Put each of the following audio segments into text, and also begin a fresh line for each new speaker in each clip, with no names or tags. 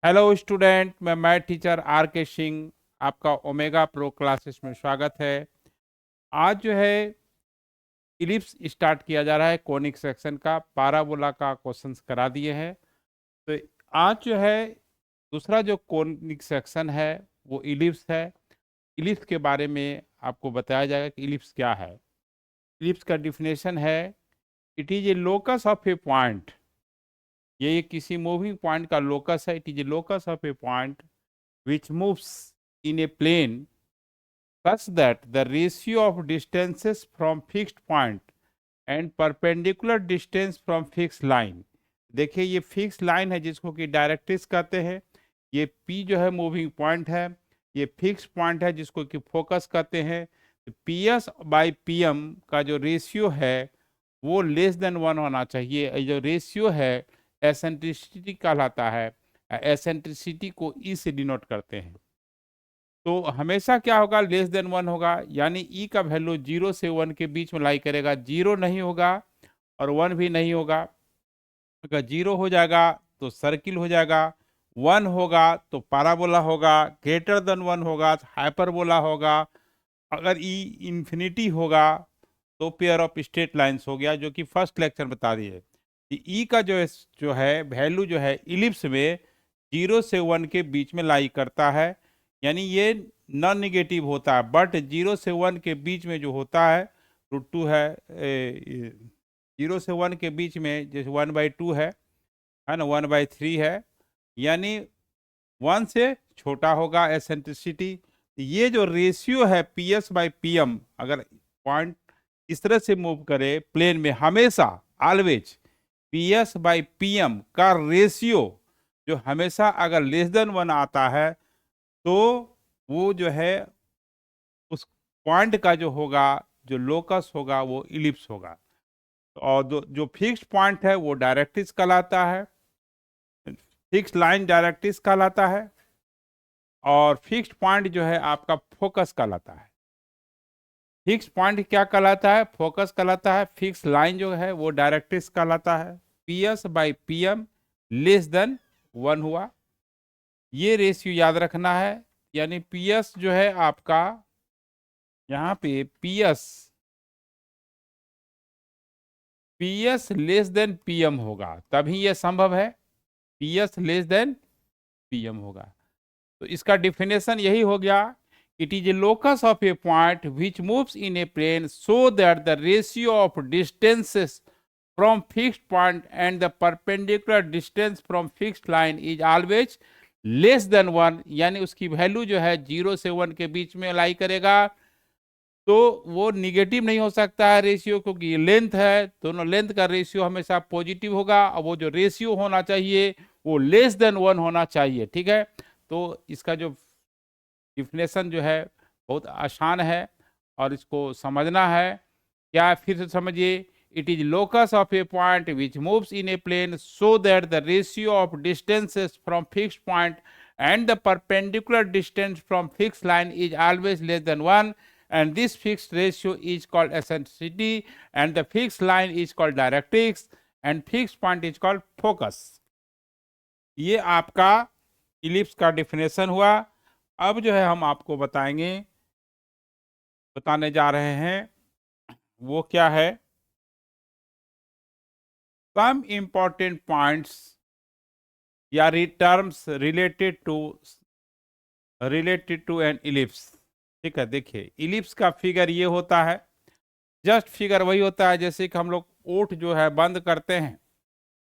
Hello student, मैं math teacher are के सिंह आपका ओमेगा प्रो क्लासेस में स्वागत है। आज जो है इलिप्स स्टार्ट किया जा रहा है, कोनिक सेक्शन का पाराबोला का क्वेश्चंस करा दिए हैं। तो आज जो है दूसरा जो कोनिक सेक्शन है वो इलिप्स है। इलिप्स के बारे में आपको बताया जाएगा कि इलिप्स क्या है। इलिप्स का डिफिनेशन है, it is a locus of a point. ये किसी मूविंग पॉइंट का लोकस है। It is a locus of a point which moves in a plane such that the ratio of distances from fixed point and perpendicular distance from fixed line। देखिए ये fix line है जिसको कि directrix कहते हैं। ये P जो है मूविंग पॉइंट है, ये फिक्स पॉइंट है जिसको कि फोकस कहते हैं। P S by P M का जो रेशियो है वो लेस देन 1 होना चाहिए। ये जो रेशियो है एसेंट्रिसिटी कहलाता है। एसेंट्रिसिटी को ई से डिनोट करते हैं। तो हमेशा क्या होगा, लेस देन 1 होगा, यानी ई का वैल्यू 0 से 1 के बीच में लाई करेगा। 0 नहीं होगा और 1 भी नहीं होगा। अगर 0 हो जाएगा तो सर्किल हो जाएगा, 1 होगा तो पैराबोला होगा, ग्रेटर देन 1 होगा तो हाइपरबोला होगा। अगर ई इंफिनिटी होगा तो पेयर ऑफ स्ट्रेट लाइंस हो गया, जो कि फर्स्ट लेक्चर में बता दिए। ई का जो है वैल्यू जो है इलिप्स में 0 से 1 के बीच में लाई करता है, यानी ये नॉन निगेटिव होता है। बट 0 से 1 के बीच में जो होता है √2 है। 0 से 1 के बीच में जैसे 1/2 है ना, 1/3 है, यानी 1 से छोटा होगा एसेंट्रिसिटी। ये जो रेशियो है P S by P M, अगर पॉइंट इस तरह से मूव करे प्लेन में, हमेशा always P S by P M का रेशियो जो हमेशा अगर लेस देन 1 आता है तो वो जो है उस पॉइंट का जो होगा, जो लोकस होगा, वो इलिप्स होगा। और जो फिक्स्ड पॉइंट है वो डायरेक्ट्रिक्स कहलाता है। फिक्स लाइन डायरेक्ट्रिक्स कहलाता है और फिक्स्ड पॉइंट जो है आपका फोकस कहलाता है। फिक्स पॉइंट क्या कहलाता है? फोकस कहलाता है। फिक्स लाइन जो है वो डायरेक्ट्रिक्स कहलाता है। P S by P M less than 1 हुआ, ये रेशियो याद रखना है। यानी पी एस जो है आपका यहाँ पे P S less than P M होगा, तभी यह संभव है। P S less than P M होगा। तो इसका डिफिनेशन यही हो गया, it is a locus of a point which moves in a plane so that the ratio of distances from fixed point and the perpendicular distance from fixed line is always less than 1, यानी उसकी value जो है 0 से 1 के बीच में लाई करेगा। तो वो निगेटिव नहीं हो सकता है रेशियो, क्योंकि लेंथ है, दोनों लेंथ का रेशियो हमेशा पॉजिटिव होगा और वो जो रेशियो होना चाहिए वो लेस देन 1 होना चाहिए। ठीक है, तो इसका जो डिफिनेशन जो है बहुत आसान है और इसको समझना है। क्या, फिर से समझिए। It is locus of a point which moves in a plane so that the ratio of distances from fixed point and the perpendicular distance from fixed line is always less than 1, and this fixed ratio is called eccentricity, and the fixed line is called directrix, and fixed point is called focus। ये आपका ellipse का definition हुआ। अब जो है हम आपको बताने जा रहे हैं वो क्या है, सम इंपॉर्टेंट पॉइंट्स या terms related to an ellipse. ठीक है, देखिए इलिप्स का फिगर ये होता है, जस्ट फिगर वही होता है जैसे कि हम लोग ओठ जो है बंद करते हैं,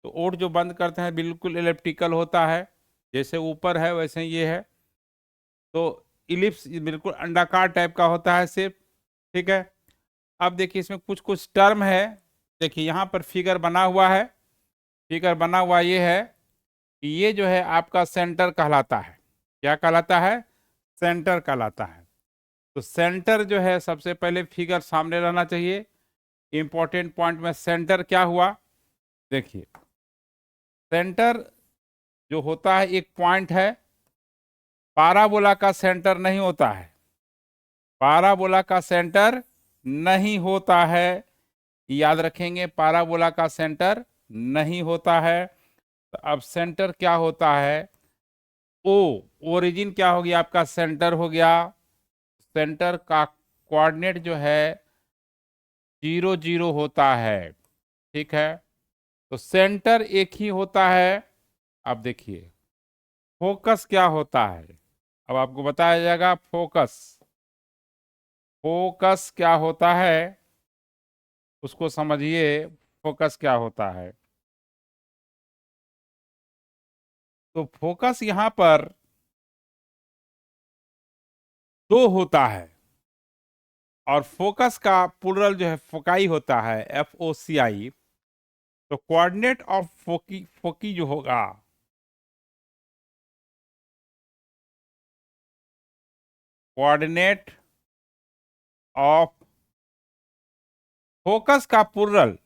तो ओठ जो बंद करते हैं बिल्कुल एलिप्टिकल होता है, जैसे ऊपर है वैसे ये है। तो इलिप्स बिल्कुल अंडाकार टाइप का होता है सिर्फ। ठीक है, अब देखिए इसमें कुछ कुछ टर्म है। देखिए यहाँ पर फिगर बना हुआ है। फिगर बना हुआ ये है कि ये जो है आपका सेंटर कहलाता है। क्या कहलाता है? सेंटर कहलाता है। तो सेंटर जो है सबसे पहले फिगर सामने रहना चाहिए। इंपॉर्टेंट पॉइंट में सेंटर क्या हुआ, देखिए सेंटर जो होता है एक पॉइंट है। पाराबोला का सेंटर नहीं होता है, पाराबोला का सेंटर नहीं होता है, याद रखेंगे, पाराबोला का सेंटर नहीं होता है। तो अब सेंटर क्या होता है? ओ, ओरिजिन क्या हो गया आपका, सेंटर हो गया। सेंटर का कोऑर्डिनेट जो है 0 0 होता है, ठीक है। तो सेंटर एक ही होता है। अब देखिए फोकस क्या होता है, अब आपको बताया जाएगा फोकस। फोकस क्या होता है उसको समझिए, फोकस क्या होता है। तो फोकस यहां पर दो होता है, और फोकस का प्लुरल जो है फोकाई होता है, FOCI। तो कोऑर्डिनेट ऑफ फोकी, फोकी जो होगा, कोऑर्डिनेट ऑफ फोकस का प्लुरल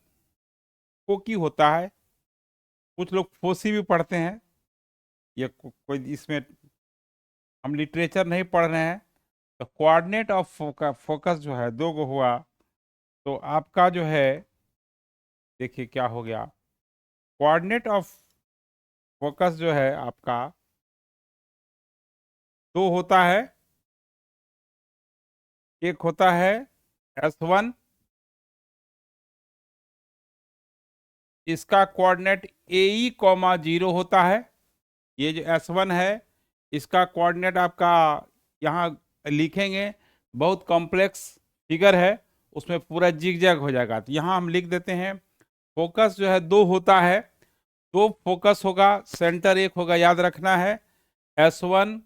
फोकी होता है। कुछ लोग फोसी भी पढ़ते हैं, ये कोई इसमें हम लिटरेचर नहीं पढ़ रहे हैं। तो कोऑर्डिनेट ऑफ फोकस जो है दो गो हुआ, तो आपका जो है देखिए क्या हो गया, कोऑर्डिनेट ऑफ फोकस जो है आपका दो होता है। एक होता है S1, इसका कोऑर्डिनेट AE, 0 होता है। ये जो S1 है इसका कोऑर्डिनेट आपका यहाँ लिखेंगे, बहुत कॉम्प्लेक्स फिगर है, उसमें पूरा जिग जैग हो जाएगा। तो यहाँ हम लिख देते हैं फोकस जो है दो होता है, दो फोकस होगा, सेंटर एक होगा, याद रखना है S1।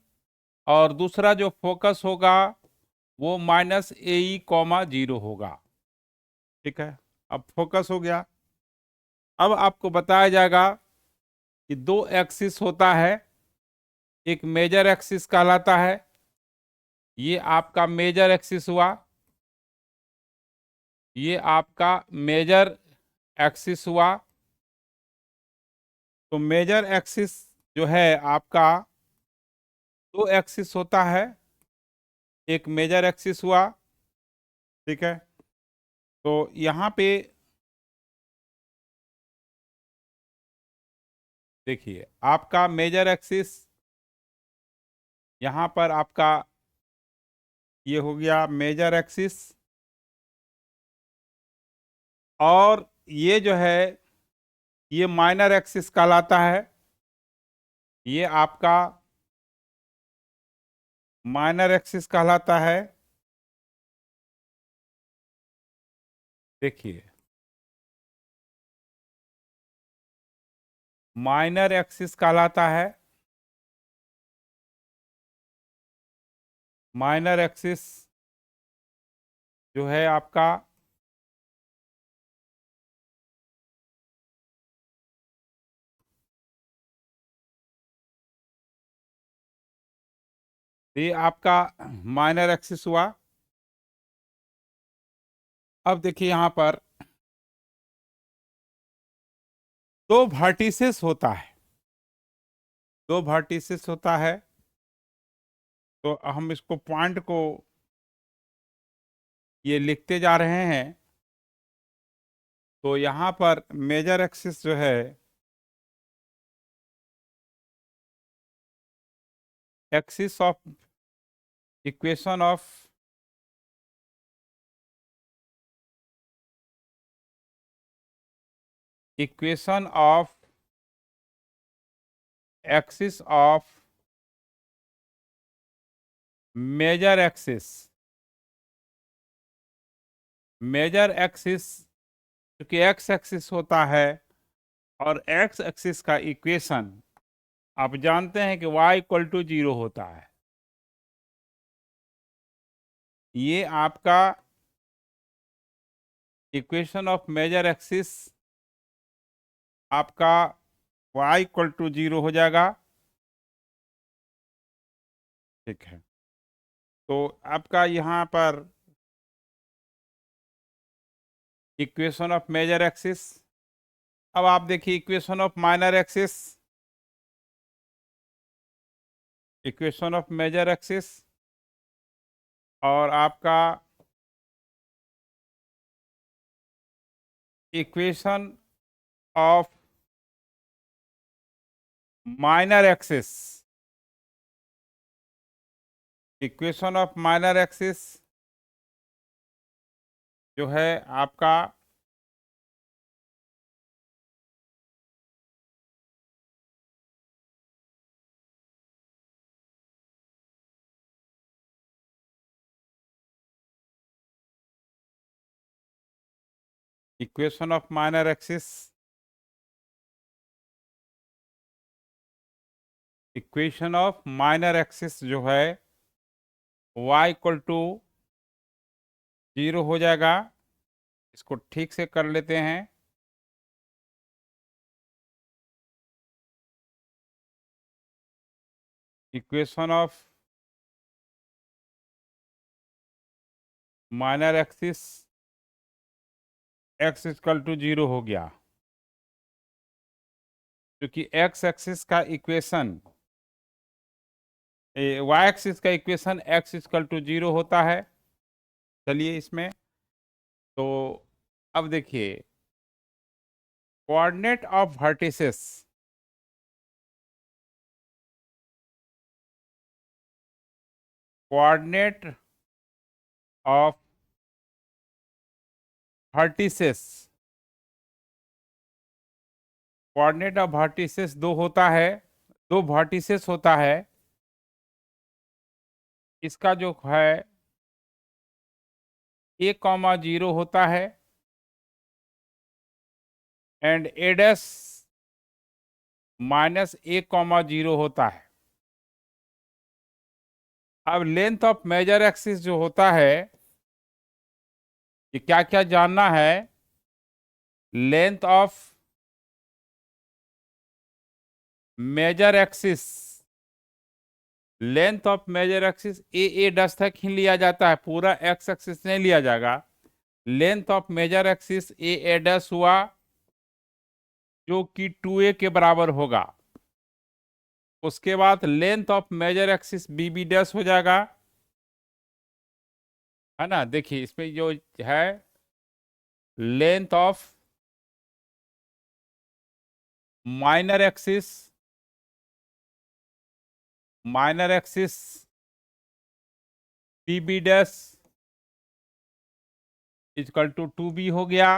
और दूसरा जो फोकस होगा वो -AE, 0 होगा, ठीक है। अब फोकस हो गया। अब आपको बताया जाएगा कि दो एक्सिस होता है, एक मेजर एक्सिस कहलाता है, ये आपका मेजर एक्सिस हुआ, ये आपका मेजर एक्सिस हुआ। तो मेजर एक्सिस जो है आपका दो एक्सिस होता है, एक मेजर एक्सिस हुआ, ठीक है। तो यहाँ पे देखिए आपका मेजर एक्सिस, यहाँ पर आपका ये हो गया मेजर एक्सिस, और ये जो है ये माइनर एक्सिस कहलाता है, ये आपका माइनर एक्सिस कहलाता है। देखिए माइनर एक्सिस कहलाता है, माइनर एक्सिस जो है आपका ये आपका माइनर एक्सिस हुआ। अब देखिए यहाँ पर दो वर्टिसेस होता है, दो वर्टिसेस होता है। तो हम इसको पॉइंट को ये लिखते जा रहे हैं। तो यहाँ पर मेजर एक्सिस जो है axis of equation of equation of axis of major axis, major axis क्योंकि एक्स एक्सिस होता है, और एक्स एक्सिस का इक्वेशन आप जानते हैं कि y = 0 होता है। ये आपका इक्वेशन ऑफ मेजर एक्सिस आपका y = 0 हो जाएगा, ठीक है। तो आपका यहाँ पर इक्वेशन ऑफ मेजर एक्सिस। अब आप देखिए equation of minor axis, equation of major axis, और आपका equation of minor axis. Equation of minor axis जो है आपका equation of minor axis, equation of minor axis जो है y इक्वल टू 0 हो जाएगा। इसको ठीक से कर लेते हैं। Equation of minor axis x equal to 0 हो गया, क्योंकि x एक्सिस का इक्वेशन y एक्सिस का इक्वेशन x इक्वल टू 0 होता है। चलिए इसमें तो अब देखिए, coordinate of vertices, coordinate of vertices, coordinate of vertices दो होता है, दो वर्टिसेस होता है। इसका जो है a,0 होता है एंड a' माइनस a,0 होता है। अब लेंथ ऑफ मेजर एक्सिस जो होता है, ये क्या क्या जानना है। Length of major axis, length of major axis A dash तक ही लिया जाता है, पूरा एक्स एक्सिस नहीं लिया जाएगा। Length of major axis A dash हुआ जो कि 2a के बराबर होगा। उसके बाद length of major axis B dash हो जाएगा, है ना। देखिए इसमें जो है length of minor axis, minor axis B dash equal to 2b हो गया।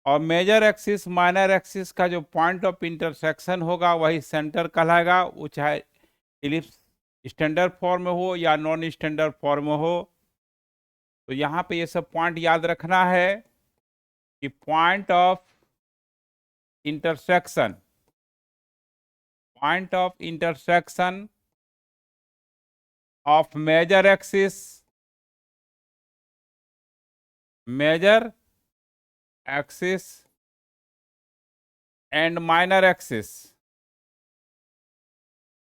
और मेजर एक्सिस माइनर एक्सिस का जो पॉइंट ऑफ इंटरसेक्शन होगा वही सेंटर कहलाएगा, वो चाहे इलिप्स स्टैंडर्ड फॉर्म में हो या नॉन स्टैंडर्ड फॉर्म में हो। तो यहाँ पे ये सब पॉइंट याद रखना है कि point of intersection, point of intersection of major axis, major axis and minor axis,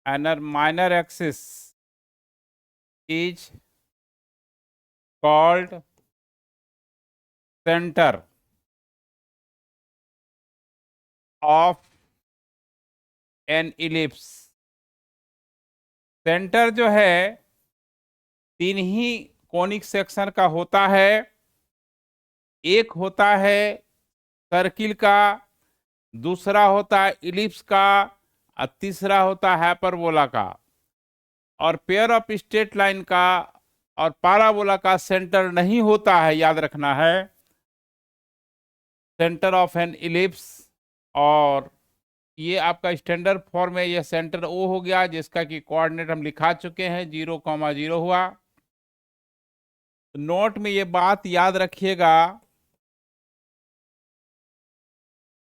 and minor axis is called center of an ellipse। Centre जो है तीन ही कोनिक सेक्शन का होता है। एक होता है सर्किल का, दूसरा होता है इलिप्स का, और तीसरा होता है हाइपरबोला का। और पेयर ऑफ स्ट्रेट लाइन का और पैराबोला का सेंटर नहीं होता है, याद रखना है। सेंटर ऑफ एन इलिप्स, और ये आपका स्टैंडर्ड फॉर्म में ये सेंटर ओ हो गया, जिसका कि कोऑर्डिनेट हम लिखा चुके हैं, 0,0 हुआ। तो नोट में ये बात याद रखिएगा,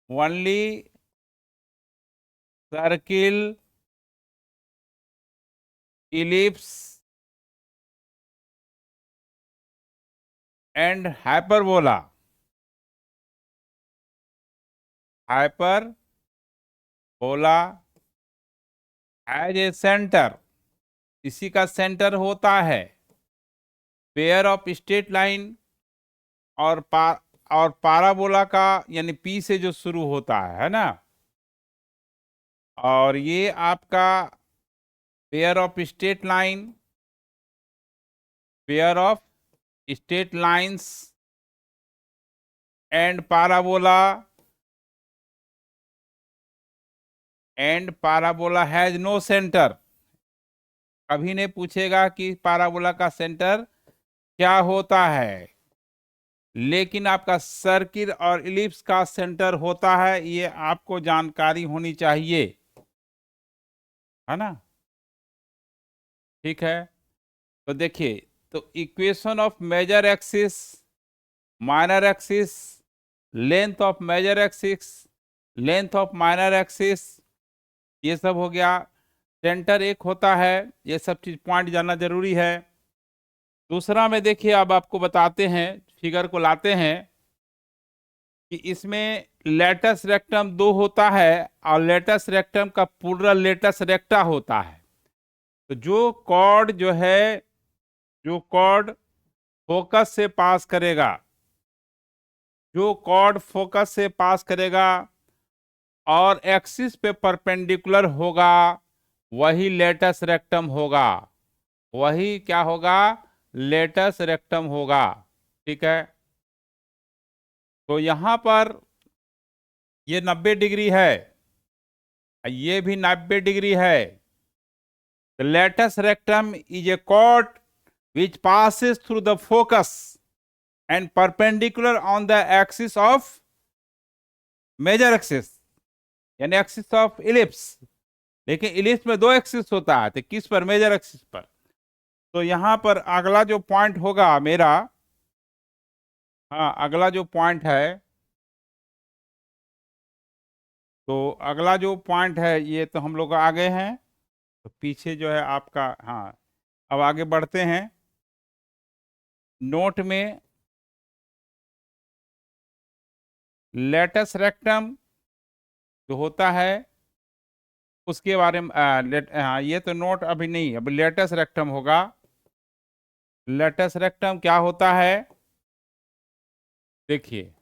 only circle, ellipse and hyperbola, hyperbola as a centre, इसी का सेंटर होता है। पेयर ऑफ स्ट्रेट लाइन और पाराबोला का, यानी पी से जो शुरू होता है ना। और ये आपका pair of straight line, pair of straight lines and parabola has no centre. कभी नहीं पूछेगा कि पाराबोला का सेंटर क्या होता है, लेकिन आपका सर्किल और इलिप्स का सेंटर होता है, ये आपको जानकारी होनी चाहिए, है ना। ठीक है, तो देखिए, तो equation of major axis, minor axis, length of major axis, length of minor axis, ये सब हो गया। सेंटर एक होता है, ये सब चीज पॉइंट जानना जरूरी है। दूसरा में देखिए, अब आपको बताते हैं, फिगर को लाते हैं कि इसमें लेटस रेक्टम 2 होता है और लेटस रेक्टम का प्लूरल लेटस रेक्टा होता है। तो जो कॉर्ड जो है, जो कॉर्ड फोकस से पास करेगा, जो कॉर्ड फोकस से पास करेगा और एक्सिस पे परपेंडिकुलर होगा, वही लेटस रेक्टम होगा, वही क्या होगा, लेटस रेक्टम होगा। ठीक है, तो यहां पर ये 90 डिग्री है, ये भी 90 डिग्री है। The latus rectum is a chord which passes through the focus and perpendicular on the axis of major axis, यानी एक्सिस ऑफ इलिप्स। लेकिन इलिप्स में 2 एक्सिस होता है, तो किस पर, मेजर एक्सिस पर। तो यहां पर अगला जो पॉइंट होगा मेरा, हाँ अगला जो पॉइंट है, तो अगला जो पॉइंट है, ये तो हम लोग आगे हैं, तो पीछे जो है आपका, हाँ अब आगे बढ़ते हैं। नोट में लेटस रेक्टम जो होता है उसके बारे में हाँ ये तो नोट अभी नहीं, अभी लेटस रेक्टम होगा। लेटस रेक्टम क्या होता है, देखिए,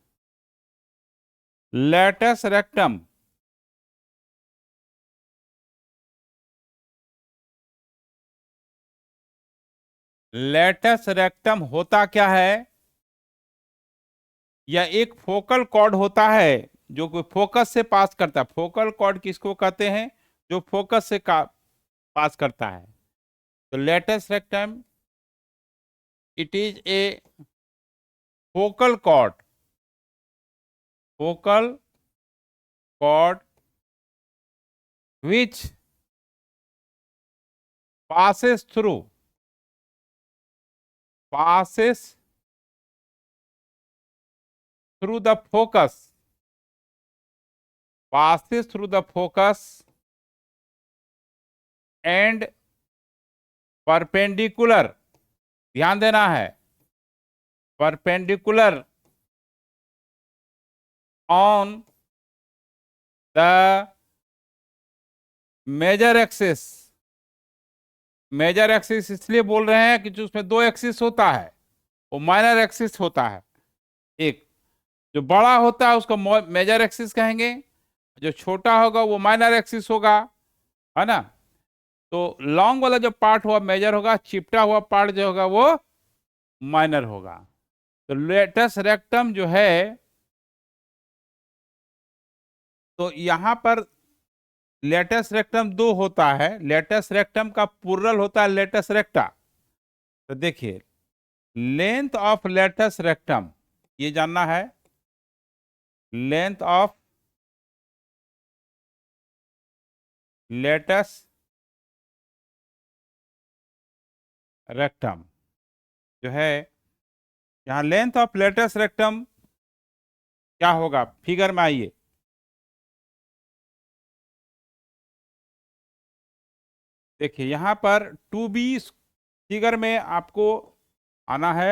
लेटस रेक्टम लेटस रेक्टम होता क्या है, या एक फोकल कॉर्ड होता है जो कोई फोकस से पास करता है। फोकल कॉर्ड किसको कहते हैं, जो फोकस से पास करता है। तो latus rectum it is a focal chord, focal chord which passes through the focus, passes through the focus and perpendicular, ध्यान देना है, perpendicular on the major axis. Major axis इसलिए बोल रहे हैं कि जो उसमें 2 एक्सिस होता है, वो माइनर एक्सिस होता है। एक जो बड़ा होता है उसको मेजर एक्सिस कहेंगे, जो छोटा होगा वो माइनर एक्सिस होगा, है ना। तो लॉन्ग वाला जो पार्ट हुआ मेजर होगा, चिपटा हुआ पार्ट जो होगा वो माइनर होगा। तो लेटस रेक्टम जो है, तो यहां पर लेटस रेक्टम 2 होता है, लेटस रेक्टम का प्लूरल होता है लेटस रेक्टा। तो देखिए, लेंथ ऑफ लेटस रेक्टम, ये जानना है, लेंथ ऑफ लेटस रेक्टम जो है, यहां लेंथ ऑफ लेटस रेक्टम क्या होगा, फिगर में आइए। देखिए यहां पर 2b फिगर में आपको आना है,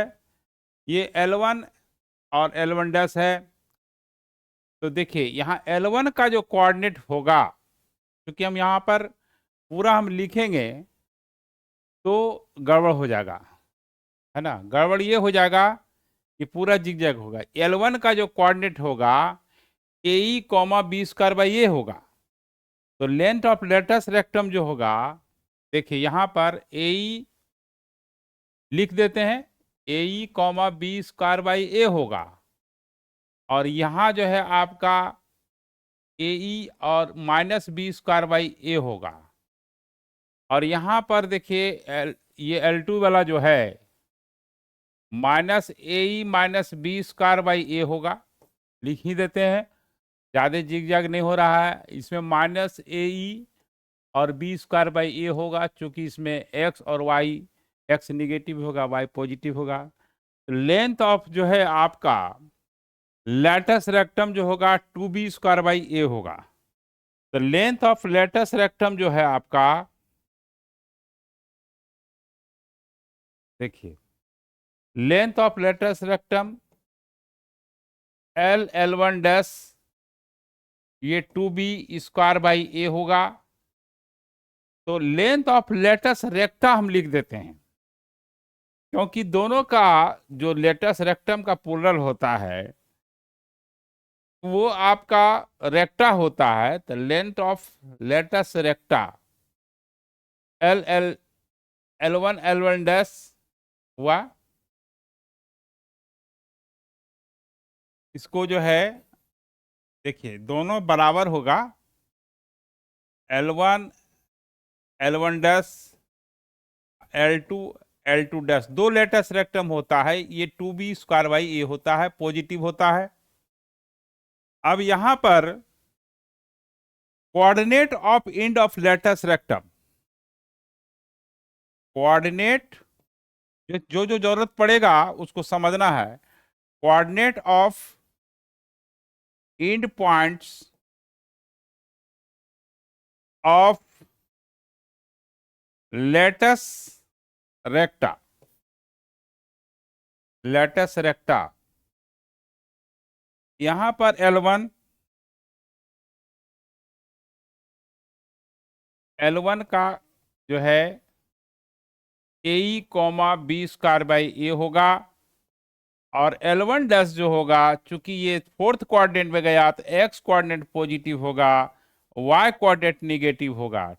ये L1 और L1 डैश है। तो देखिए यहाँ L1 का जो कोऑर्डिनेट होगा, क्योंकि हम यहाँ पर पूरा हम लिखेंगे तो गड़बड़ हो जाएगा, है ना। गड़बड़ ये हो जाएगा कि पूरा जिगजैग होगा। L1 का जो कोऑर्डिनेट होगा AE comma B square by ए होगा। तो लेंथ ऑफ लेटस रेक्टम जो होगा, देखिए यहाँ पर AE लिख देते हैं, AE comma B square by ए होगा, और यहाँ जो है आपका AE और माइनस बी स्क्वायर बाई ए होगा। और यहां पर देखिए ये L2 वाला जो है minus A minus B square by ए होगा, लिख ही देते हैं, ज़्यादा जिग जैग नहीं हो रहा है। इसमें माइनस ए और बी स्क्वायर बाई ए होगा, चूंकि इसमें एक्स और वाई, एक्स निगेटिव होगा वाई पॉजिटिव होगा। लेंथ ऑफ जो है आपका लैटस रेक्टम जो होगा 2b स्क्वायर बाई ए होगा। तो लेंथ ऑफ लैटस रेक्टम जो है आपका, देखिए length of latus rectum L1 dash ये 2b स्क्वायर बाई ए होगा। तो लेंथ ऑफ लेटस रेक्टा हम लिख देते हैं, क्योंकि दोनों का जो लेटस रेक्टम का प्लूरल होता है वो आपका रेक्टा होता है। तो length of latus recta L1 dash हुआ। इसको जो है देखिए दोनों बराबर होगा, L1 डैश L2 डैश, दो लेटस रेक्टम होता है, ये 2b स्क्वायर बाई ए होता है, पॉजिटिव होता है। अब यहां पर coordinate of end of latus rectum, coordinate जो जो जरूरत पड़ेगा उसको समझना है। Coordinate of end points of latus recta, latus recta, यहां पर L1 का जो है a comma B square by ए होगा, और L1 डैश जो होगा, चूंकि ये फोर्थ क्वाड्रेंट में गया तो एक्स क्वाड्रेंट पॉजिटिव होगा, वाई क्वाड्रेंट निगेटिव होगा।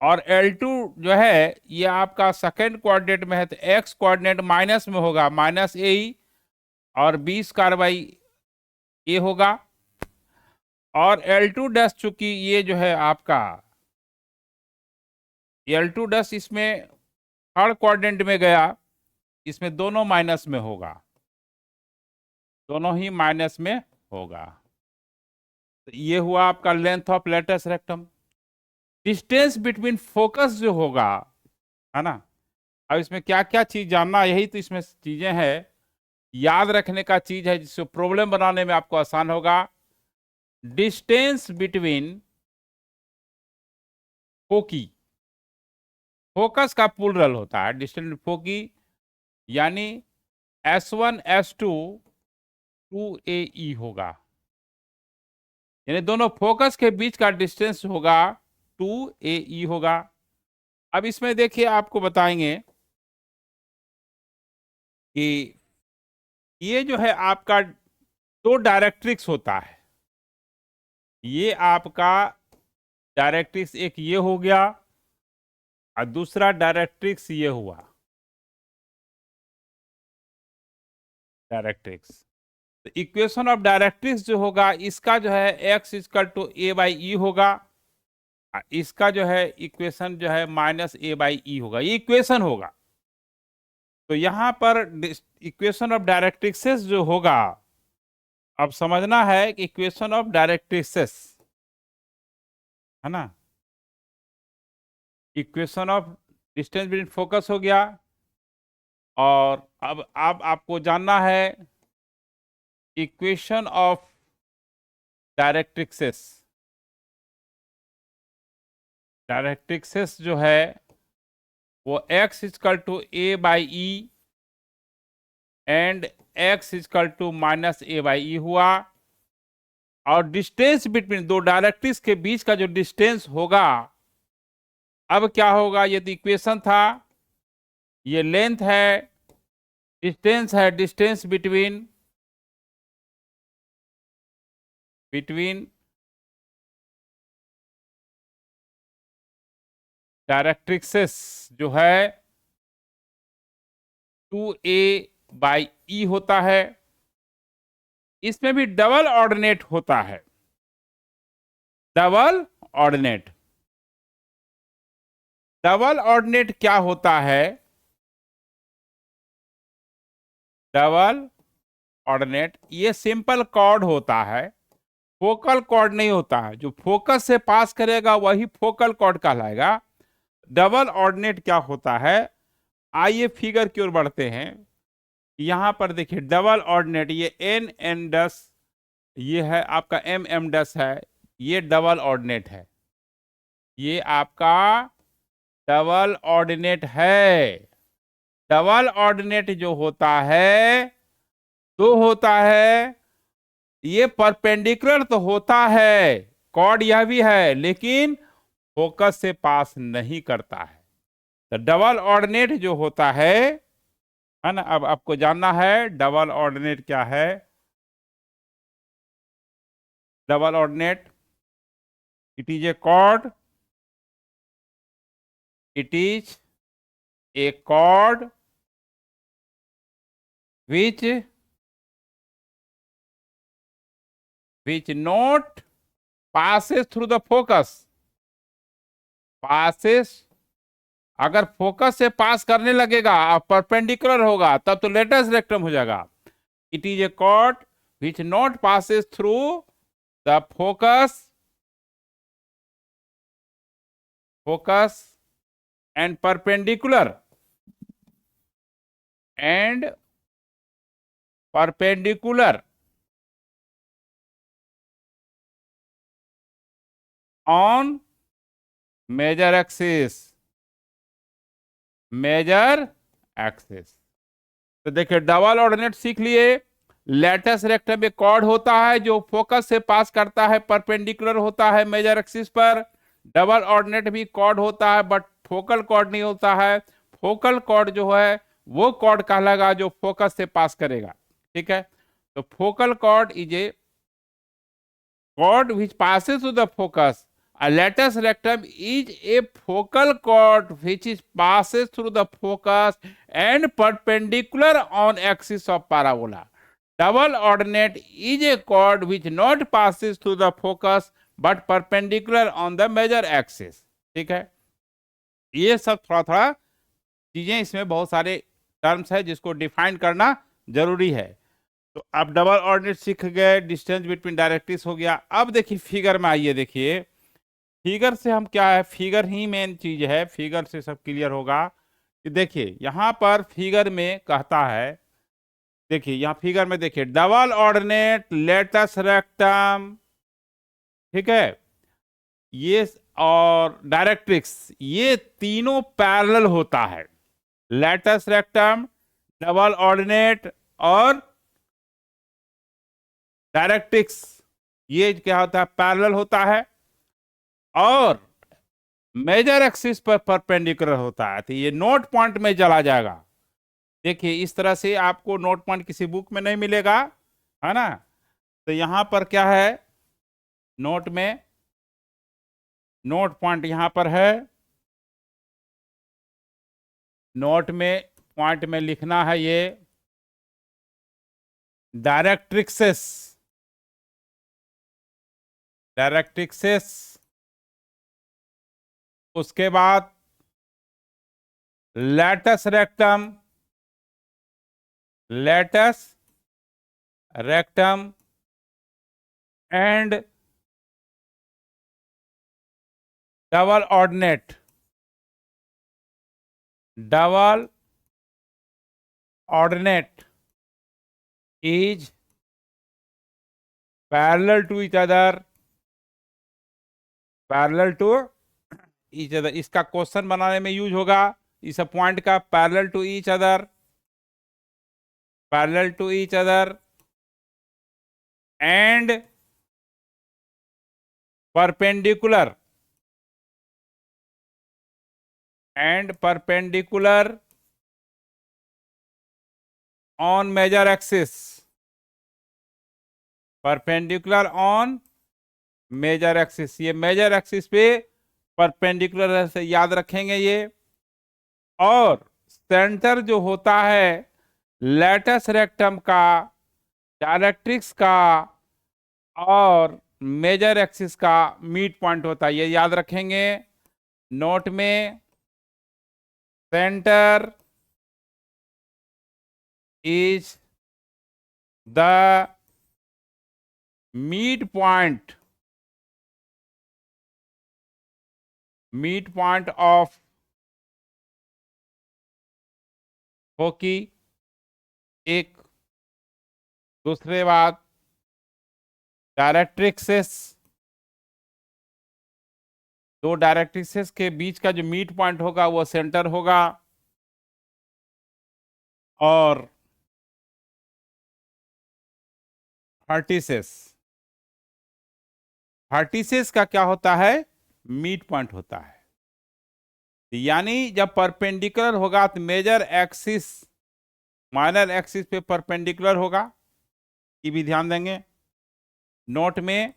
और L2 जो है ये आपका सेकेंड क्वाड्रेंट में है, तो एक्स क्वाड्रेंट माइनस में होगा, माइनस ए और बी स्क्वायर बाई ए होगा। और L2 डैश चूंकि ये जो है आपका L2 डैश इसमें थर्ड क्वाड्रेंट में गया, इसमें दोनों माइनस में होगा, दोनों ही माइनस में होगा। तो ये हुआ आपका length of latus rectum. Distance between focus जो होगा, है ना, अब इसमें क्या क्या चीज जानना, यही तो इसमें चीजें हैं, याद रखने का चीज है, जिससे प्रॉब्लम बनाने में आपको आसान होगा। डिस्टेंस बिटवीन फोकी, फोकस का प्लूरल होता है डिस्टेंस फोकी, यानी S1 S2 2AE होगा, यानी दोनों फोकस के बीच का डिस्टेंस होगा 2AE होगा। अब इसमें देखिए आपको बताएंगे कि ये जो है आपका दो डायरेक्ट्रिक्स होता है, ये आपका डायरेक्ट्रिक्स एक ये हो गया और दूसरा डायरेक्ट्रिक्स ये हुआ, डायरेक्ट्रिक्स। तो इक्वेशन ऑफ डायरेक्ट्रिक्स जो होगा, इसका जो है x equal to A by E होगा, इसका जो है इक्वेशन जो है माइनस ए बाई ई होगा, ये इक्वेशन होगा। तो यहां पर इक्वेशन ऑफ डायरेक्ट्रिक्सेस जो होगा, अब समझना है कि इक्वेशन ऑफ डायरेक्ट्रिक्सेस, है ना, equation of distance between focus हो गया। और अब आपको जानना है इक्वेशन ऑफ डायरेक्ट्रिक्सेस, डायरेक्ट्रिक्सेस जो है वो x equal to A by E and x equal to minus A by E हुआ। और डिस्टेंस बिटवीन दो डायरेक्ट्रिक्स के बीच का जो डिस्टेंस होगा, अब क्या होगा, ये तो इक्वेशन था, ये लेंथ है, डिस्टेंस है, डिस्टेंस बिटवीन डायरेक्ट्रिक्सेस जो है 2a बाई ई होता है। इसमें भी डबल ऑर्डिनेट होता है, डबल ऑर्डिनेट। डबल ऑर्डिनेट क्या होता है? डबल ऑर्डिनेट ये सिंपल कॉर्ड होता है, फोकल कॉर्ड नहीं होता है। जो फोकस से पास करेगा वही फोकल कॉर्ड कहलाएगा। डबल ऑर्डिनेट क्या होता है? आइए फिगर की ओर बढ़ते हैं। यहां पर देखिए डबल ऑर्डिनेट, ये एन एन डस, ये है आपका एम एम डस है, ये डबल ऑर्डिनेट है। ये आपका डबल ऑर्डिनेट है। डबल ऑर्डिनेट जो होता है तो होता है, ये परपेंडिकुलर तो होता है, कॉर्ड यह भी है, लेकिन फोकस से पास नहीं करता है। तो डबल ऑर्डिनेट जो होता है ना। अब आपको जानना है डबल ऑर्डिनेट क्या है। Double ordinate, it is a chord, it is a chord which not passes through the focus, passes, अगर फोकस से पास करने लगेगा और परपेंडिकुलर होगा तब तो लेटस रेक्टम हो जाएगा। It is a chord which not passes through the focus, focus and perpendicular on major axis, major axis. तो देखिए डबल ऑर्डिनेट सीख लिए। लेटस रेक्टम एक कॉर्ड होता है जो फोकस से पास करता है, परपेंडिकुलर होता है मेजर एक्सिस पर। डबल ऑर्डिनेट भी कॉर्ड होता है बट फोकल कॉर्ड नहीं होता है। फोकल कॉर्ड जो है वो कॉर्ड कहलाएगा जो फोकस से पास करेगा। ठीक है, तो focal chord is a chord which passes to the focus. A latus rectum is a focal cord which is passes through the focus and perpendicular on axis of parabola. Double ordinate is a cord which not passes through the focus but perpendicular on the major axis. ठीक है, ये सब थोड़ा थोड़ा चीजें, इसमें बहुत सारे टर्म्स है जिसको डिफाइन करना जरूरी है। तो आप डबल ऑर्डिनेट सीख गए, डिस्टेंस बिटवीन डायरेक्ट्रिक्स हो गया। अब देखिए फिगर में आइए, देखिए फिगर से हम क्या है, फिगर ही मेन चीज है, फिगर से सब क्लियर होगा। कि देखिए यहां पर फिगर में कहता है, देखिए यहां फिगर में देखिए डबल ऑर्डिनेट लेटस रेक्टम, ठीक है, ये और डायरेक्ट्रिक्स, ये तीनों पैरेलल होता है। लेटस रेक्टम, डबल ऑर्डिनेट और डायरेक्ट्रिक्स, ये क्या होता है, पैरेलल होता है और मेजर एक्सिस पर परपेंडिकुलर होता है। तो ये नोट पॉइंट में चला जाएगा। देखिए इस तरह से आपको नोट पॉइंट किसी बुक में नहीं मिलेगा, है ना। तो यहां पर क्या है, नोट में नोट पॉइंट यहां पर है। नोट में पॉइंट में लिखना है ये डायरेक्ट्रिक्सेस, डायरेक्ट्रिक्सेस। उसके बाद latus rectum, latus rectum and double ordinate, double ordinate is parallel to each other, parallel to each other। इसका क्वेश्चन बनाने में यूज होगा इस पॉइंट का, parallel to each other, parallel to each other and perpendicular, and perpendicular on major axis, perpendicular on major axis. ये major axis पे perpendicular से याद रखेंगे ये। और सेंटर जो होता है लेटस रेक्टम का, डायरेक्ट्रिक्स का और मेजर एक्सिस का मीड पॉइंट होता है, ये याद रखेंगे नोट में। center is the midpoint of फोकी। एक दूसरे बात, डायरेक्ट्रिक्स, दो डायरेक्ट्रिक्स के बीच का जो मिड पॉइंट होगा वो सेंटर होगा। और वर्टिसेस का क्या होता है? मिड पॉइंट होता है। यानी जब परपेंडिकुलर होगा तो मेजर एक्सिस माइनर एक्सिस पे परपेंडिकुलर होगा, ये भी ध्यान देंगे नोट में।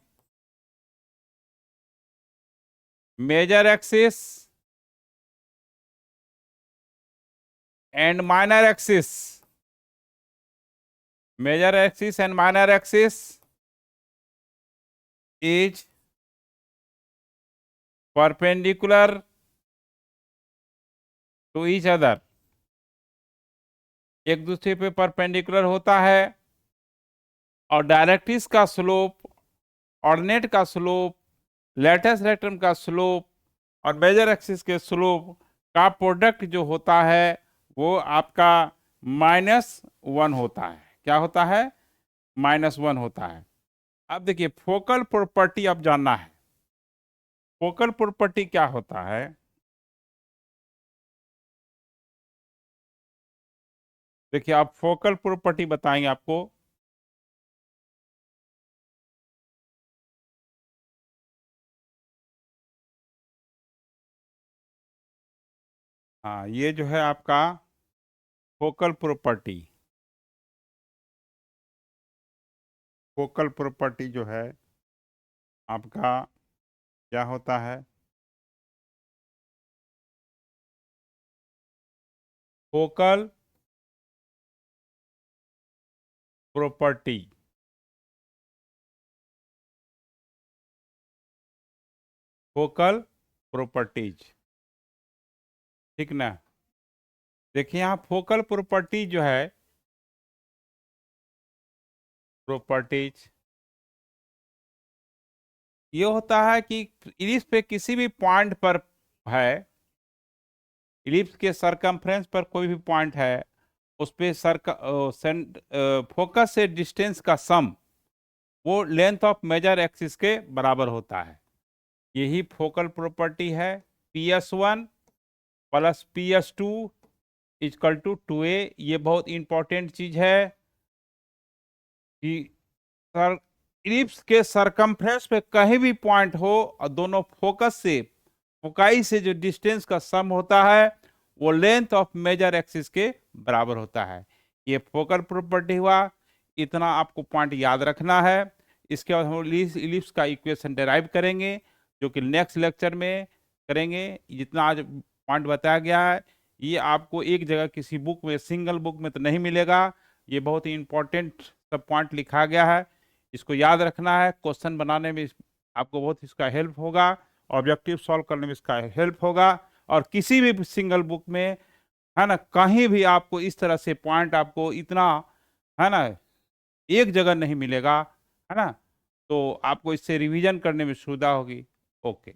Major axis and minor axis, major axis and minor axis is perpendicular to each other, एक दूसरे पे परपेंडिकुलर होता है। और डायरेक्ट्रिक्स का स्लोप, ऑर्डिनेट का स्लोप, लेटेस्ट रेक्टम का स्लोप और मेजर एक्सिस के स्लोप का प्रोडक्ट जो होता है वो आपका -1 होता है। क्या होता है? -1 होता है। अब देखिए फोकल प्रॉपर्टी अब जानना है। फोकल प्रॉपर्टी क्या होता है? देखिए आप फोकल प्रॉपर्टी बताएंगे आपको। हाँ, ये जो है आपका फोकल प्रॉपर्टी, फोकल प्रॉपर्टी जो है आपका क्या होता है? फोकल प्रॉपर्टी, फोकल प्रॉपर्टीज, ठीक ना? देखिए यहाँ फोकल प्रॉपर्टी जो है, प्रॉपर्टीज ये होता है कि इलिप्स पे किसी भी पॉइंट पर है, इलिप्स के सरकमफ्रेंस पर कोई भी पॉइंट है, उस पे फोकस से डिस्टेंस का सम वो लेंथ ऑफ मेजर एक्सिस के बराबर होता है। यही फोकल प्रॉपर्टी है। PS1 plus PS2 equal to 2a। ये बहुत इंपॉर्टेंट चीज है कि सर इलिप्स के सरकमफ्रेंस पे कहीं भी पॉइंट हो और दोनों फोकस से फोकाई से जो डिस्टेंस का सम होता है वो लेंथ ऑफ मेजर एक्सिस के बराबर होता है। ये फोकल प्रॉपर्टी हुआ। इतना आपको पॉइंट याद रखना है। इसके बाद हम इलिप्स का इक्वेशन डेराइव करेंगे जो कि नेक्स्ट लेक्चर में करेंगे। जितना आज पॉइंट बताया गया है ये आपको एक जगह किसी बुक में, सिंगल बुक में तो नहीं मिलेगा। ये बहुत ही इंपॉर्टेंट सब पॉइंट लिखा गया है, इसको याद रखना है। क्वेश्चन बनाने में आपको बहुत इसका हेल्प होगा, ऑब्जेक्टिव सॉल्व करने में इसका हेल्प होगा। और किसी भी सिंगल बुक में है ना, कहीं भी आपको इस तरह से पॉइंट आपको इतना है ना एक जगह नहीं मिलेगा, है ना। तो आपको इससे रिवीजन करने में सुविधा होगी। ओके।